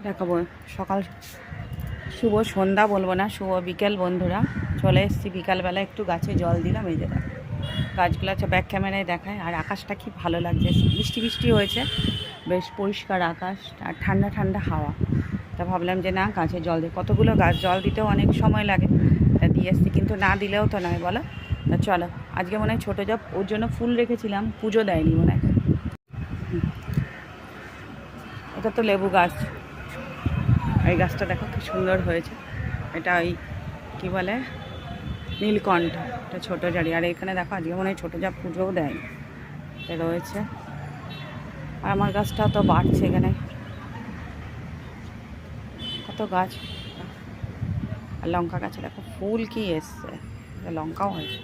দেখাবো সকাল শুভ সন্ধ্যা বলবো না, শুভ বিকেল বন্ধুরা। চলে এসেছি বিকালবেলা, একটু গাছে জল দিলাম। এই যে গাছগুলো হচ্ছে ব্যাক ক্যামেরায় দেখায়। আর আকাশটা কি ভালো লাগছে, বৃষ্টি বৃষ্টি হয়েছে, বেশ পরিষ্কার আকাশ আর ঠান্ডা ঠান্ডা হাওয়া। তা ভাবলাম যে না, গাছে জল দিই। কতগুলো গাছ, জল দিতেও অনেক সময় লাগে, তা দিয়ে এসছি। কিন্তু না দিলেও তো নয় বলো। তা চলো, আজকে মনে হয় ছোটো জব, ওর জন্য ফুল রেখেছিলাম, পুজো দেয়নি মনে হয়। এটা তো লেবু গাছ, এই গাছটা দেখো কি সুন্দর হয়েছে। এটা ওই কী বলে, নীলকণ্ঠ, এটা ছোটো জারি। আর এখানে দেখো আজকে মনে হয় ছোটো যা পুজোও দেয়নি, এটা রয়েছে। আর আমার গাছটাও তো বাড়ছে, এখানে কত গাছ। আর লঙ্কা গাছে দেখো ফুল কি এসছে, লঙ্কাও হয়েছে।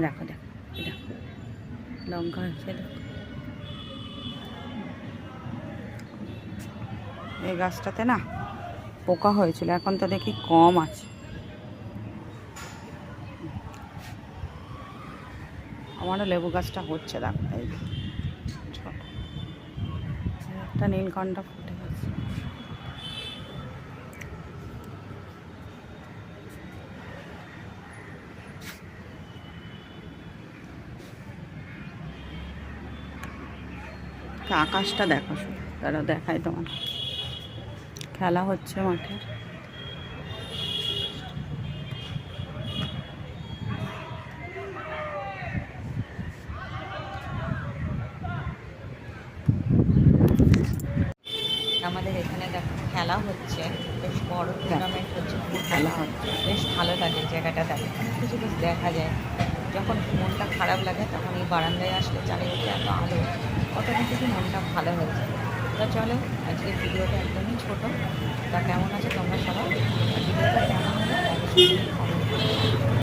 দেখো দেখো, এটা লঙ্কা হয়েছে দেখো। এই গাছটাতে না পোকা হয়েছিল, এখন তো দেখি কম আছে। আমারও লেবু গাছটা হচ্ছে, দেখো এই ছোট একটা নীলকণ্ঠ ফুটে গেছে। আকাশটা দেখো শুধু, তারা দেখায় তোমার। খেলা হচ্ছে মাঠে। আমাদের এখানে দেখো খেলা হচ্ছে, বেশ বড় টুর্নামেন্ট হচ্ছে, খেলা হচ্ছে, বেশ ভালো লাগে জায়গাটা দেখে। কিছু কিছু দেখা যায়, যখন মনটা খারাপ লাগে তখন এই বারান্দায় আসলে চারিদিকে এত আলো, অটোমেটিকই মনটা ভালো হয়ে যায়। তো চলো, আজকের ভিডিওটা একদমই ছোটো। তা কেমন আছে তোমরা সবাই? ভিডিওটা কেমন হলো অবশ্যই